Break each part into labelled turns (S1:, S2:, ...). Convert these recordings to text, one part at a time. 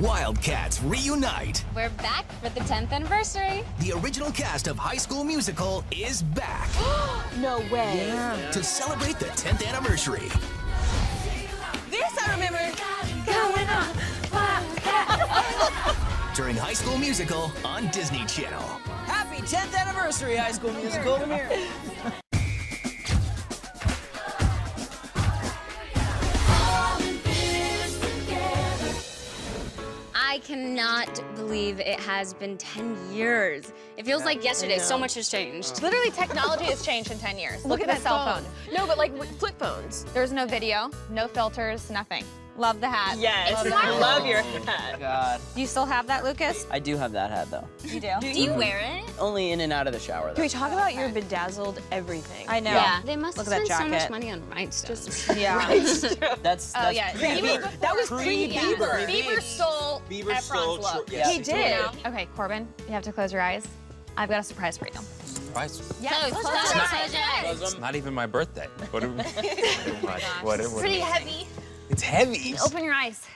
S1: Wildcats reunite.
S2: We're back for the 10th anniversary.
S1: The original cast of High School Musical is back.
S3: No way.
S1: Yeah. To celebrate the 10th anniversary.
S3: This I remember. Going on. Wildcats.
S1: During High School Musical on Disney Channel.
S4: Happy 10th anniversary, High School Musical. Come here.
S2: I cannot believe it has been 10 years. It feels like yesterday. So much has changed.
S5: Literally, technology has changed in 10 years. Look at that cell phone.
S3: No, but like flip phones.
S5: There's no video, no filters, nothing. Love the hat.
S4: Yes, I love your hat. God.
S5: Do you still have that, Lucas?
S4: I do have that hat, though.
S5: You do?
S2: Do you wear it?
S4: Only in and out of the shower, though.
S3: Can we talk about your bedazzled everything?
S5: I know.
S2: Yeah. They must
S3: Look
S2: have
S3: at that
S2: spent so much
S3: jacket.
S2: money on rhinestones.
S5: Yeah.
S4: That's
S5: Oh, yeah.
S3: That was pre-Bieber.
S5: Bieber stole Efron's look.
S4: Yeah.
S3: He did.
S5: Okay, Corbin, you have to close your eyes. I've got a surprise for you.
S6: Surprise.
S5: Yeah,
S6: It's not even my birthday. What? What?
S5: Pretty heavy.
S6: It's heavy.
S5: Open your eyes.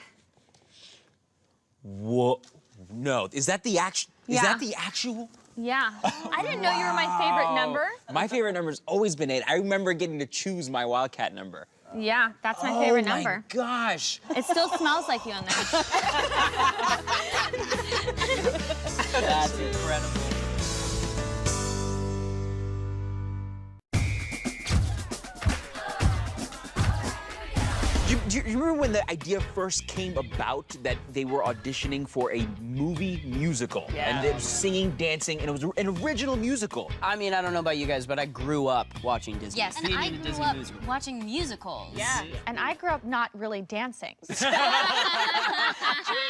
S6: Whoa. No. Is that the actual?
S5: Yeah.
S6: Is that the actual?
S5: Yeah. I didn't know you were my favorite number.
S6: My favorite number's always been 8. I remember getting to choose my Wildcat number.
S5: Yeah, that's my favorite
S6: Oh my
S5: number.
S6: gosh.
S5: It still smells like you in there.
S4: That's incredible.
S6: Do you remember when the idea first came about that they were auditioning for a movie musical?
S4: Yeah.
S6: And they were singing, dancing, and it was an original musical.
S4: I mean, I don't know about you guys, but I grew up watching Disney.
S2: Yes, and I grew up watching musicals.
S5: Yeah. And I grew up not really dancing.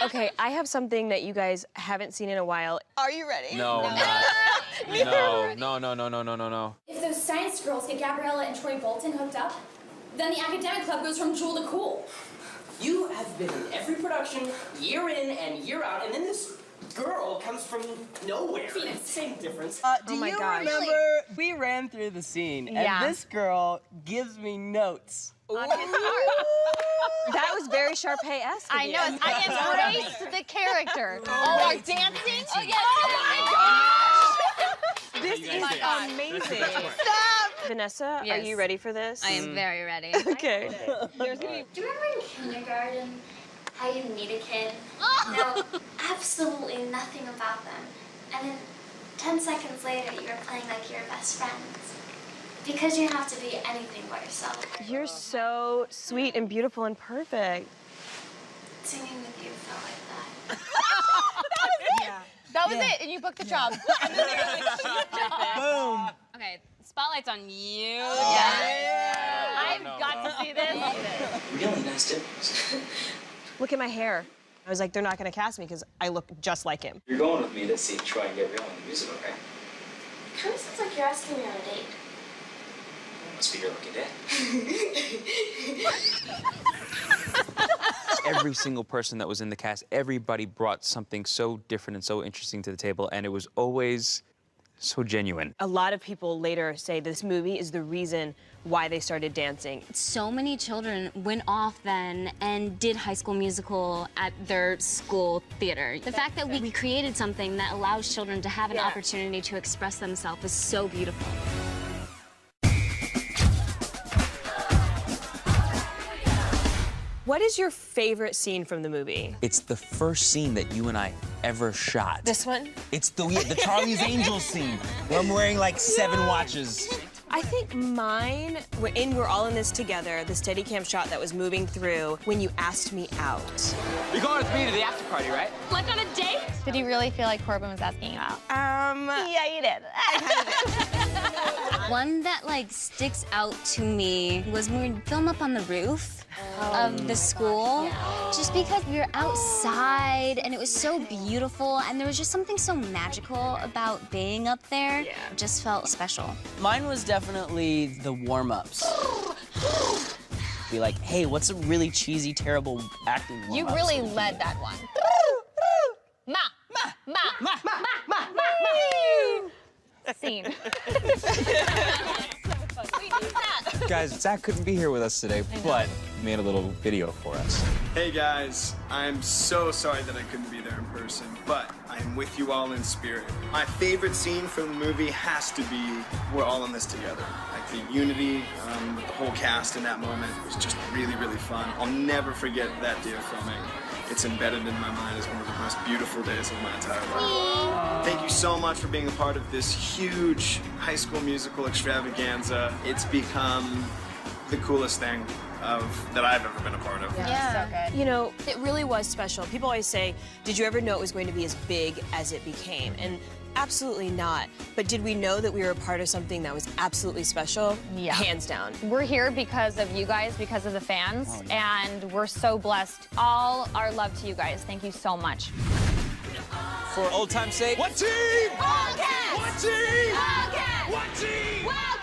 S3: Okay, I have something that you guys haven't seen in a while. Are you ready?
S6: No, I'm not. No.
S7: If those science girls get Gabriella and Troy Bolton hooked up, then the academic club goes from Jewel to Cool.
S8: You have been in every production, year in and year out, and then this girl comes from nowhere.
S7: Phoenix.
S8: Same difference.
S4: Do you
S3: gosh.
S4: remember we ran through the scene,
S5: Yeah.
S4: and this girl gives me notes.
S3: That was very Sharpay-esque.
S5: I know. I embraced the character. Oh, our dancing? Oh, yes.
S3: This is amazing.
S5: Stop!
S3: Vanessa,
S2: Yes.
S3: are you ready for this?
S2: I am very ready.
S3: Okay.
S7: Do you remember in kindergarten how you meet a kid, know absolutely nothing about them, and then 10 seconds later you're playing like your best friends? Because you have to be anything but yourself.
S3: You're so sweet and beautiful and perfect.
S7: Singing with you felt like that.
S5: That was it, and you booked the job.
S4: Boom.
S2: Okay, spotlight's on you.
S5: I've got to see this.
S8: Really nice difference.
S3: Look at my hair. I was like, they're not gonna cast me because I look just like him.
S8: You're going with me to see Troy and Gabrielle in the musical, right?
S7: Kind of sounds like you're asking me on a date.
S8: Must be your lucky day.
S6: Every single person that was in the cast, everybody brought something so different and so interesting to the table, and it was always so genuine.
S3: A lot of people later say this movie is the reason why they started dancing.
S2: So many children went off then and did High School Musical at their school theater. The fact that we created something that allows children to have an opportunity to express themselves is so beautiful.
S3: What is your favorite scene from the movie?
S6: It's the first scene that you and I ever shot.
S3: This one?
S6: It's the Charlie's Angels scene where I'm wearing like 7 watches.
S3: I think mine, we're all in this together, the Steadicam shot that was moving through when you asked me out.
S6: You're going with me to the after party, right?
S2: Like on a date?
S5: Did you really feel like Corbin was asking you out?
S3: Yeah, you did.
S2: One that like sticks out to me was when we film up on the roof of the school. Just because we were outside and it was so beautiful and there was just something so magical about being up there. It just felt special.
S4: Mine was definitely the warm-ups. Be like, hey, what's a really cheesy, terrible acting warm-up?
S5: You really led that one. Scene.
S6: Guys, Zach couldn't be here with us today, but made a little video for us.
S9: Hey guys, I'm so sorry that I couldn't be there in person, but I'm with you all in spirit. My favorite scene from the movie has to be we're all in this together. Like the unity, the whole cast in that moment was just really, really fun. I'll never forget that day of filming. It's embedded in my mind as one of the most beautiful days of my entire life. Thank you so much for being a part of this huge High School Musical extravaganza. It's become the coolest thing that I've ever been a part of.
S5: Yeah, so good.
S3: You know, it really was special. People always say, did you ever know it was going to be as big as it became? And absolutely not. But did we know that we were a part of something that was absolutely special?
S5: Yeah.
S3: Hands down.
S5: We're here because of you guys, because of the fans, and we're so blessed. All our love to you guys. Thank you so much.
S6: For old time's sake,
S1: What team?
S5: Wildcats!
S1: What team?
S5: Wildcats!
S1: What team?
S5: Wildcats!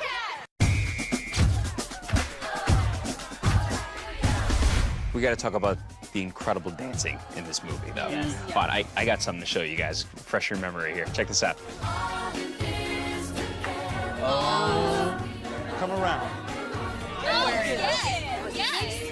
S6: we got to talk about the incredible dancing in this movie, though. Yes. But I got something to show you guys. Fresh your memory here. Check this out.
S10: Come around.
S2: Oh, yes! Yes!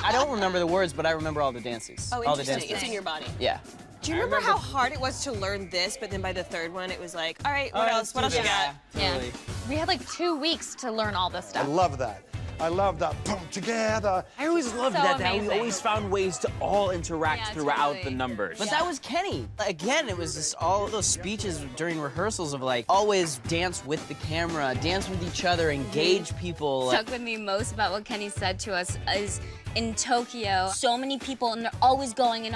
S4: I don't remember the words, but I remember all the dances.
S3: Oh,
S4: all the
S3: interesting.
S4: dances.
S3: It's in your body.
S4: Yeah.
S3: Do you remember how hard it was to learn this, but then by the third one, it was like, all right, what else? What else you got?
S4: Totally.
S5: We had like 2 weeks to learn all this
S10: I
S5: stuff.
S10: love that. I love that. Boom, together.
S4: I always loved
S5: So
S4: that we
S5: amazing.
S4: always found ways to all interact
S2: Yeah,
S4: throughout
S2: totally.
S4: the numbers. But that was Kenny. Again, it was just all of those speeches during rehearsals of like, always dance with the camera, dance with each other, engage people.
S2: Stuck with me most about what Kenny said to us is in Tokyo, so many people and they're always going,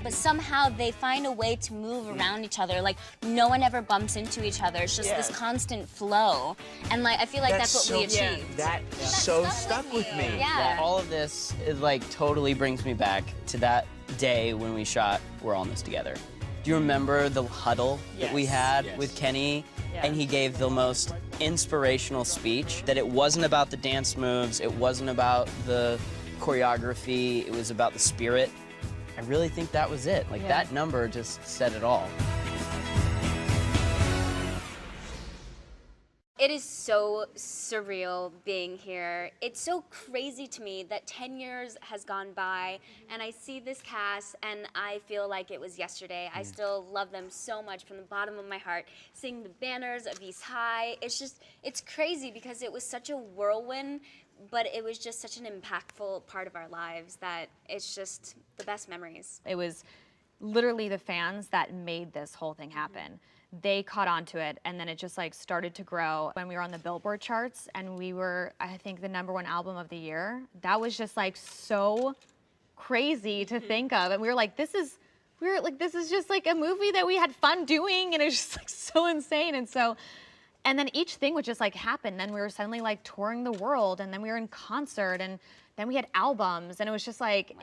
S2: but somehow they find a way to move around each other. Like no one ever bumps into each other. It's just this constant flow. And like I feel like that's what we achieved.
S11: That so stuck with me.
S2: Yeah.
S4: All of this is like totally brings me back to that day when we shot We're All in This Together. Do you remember the huddle that we had with Kenny? And he gave the most inspirational speech that it wasn't about the dance moves, it wasn't about the choreography, it was about the spirit. I really think that was it. Like that number just said it all.
S2: It is so surreal being here. It's so crazy to me that 10 years has gone by and I see this cast and I feel like it was yesterday. I still love them so much from the bottom of my heart. Seeing the banners of East High, it's crazy because it was such a whirlwind, but it was just such an impactful part of our lives that it's just the best memories.
S5: It was literally the fans that made this whole thing happen. They caught on to it, and then it just like started to grow. When we were on the Billboard charts and we were, I think, the #1 album of the year, that was just like so crazy to think of. And we were like, this is just like a movie that we had fun doing, and it was just like so insane. And then each thing would just like happen. Then we were suddenly like touring the world, and then we were in concert, and then we had albums, and it was just like,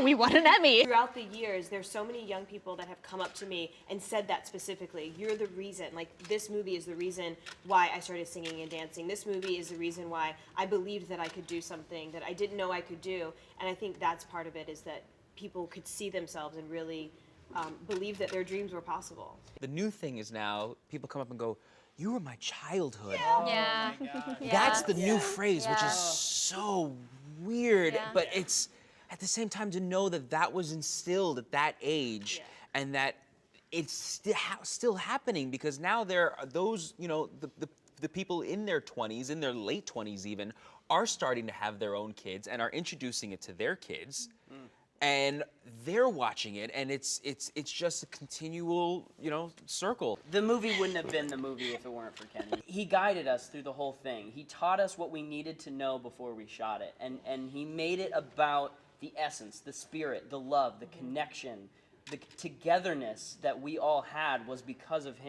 S5: we won an Emmy.
S3: Throughout the years, there's so many young people that have come up to me and said that specifically. You're the reason, like this movie is the reason why I started singing and dancing. This movie is the reason why I believed that I could do something that I didn't know I could do. And I think that's part of it, is that people could see themselves and really believe that their dreams were possible.
S6: The new thing is now people come up and go, "You were my childhood."
S2: Yeah.
S6: That's the new phrase, which is so weird, but it's at the same time to know that that was instilled at that age and that it's still happening, because now there are those, you know, the people in their 20s, in their late 20s even, are starting to have their own kids and are introducing it to their kids. And they're watching it, and it's just a continual, you know, circle.
S4: The movie wouldn't have been the movie if it weren't for Kenny. He guided us through the whole thing. He taught us what we needed to know before we shot it. And he made it about the essence, the spirit, the love, the connection, the togetherness that we all had was because of him.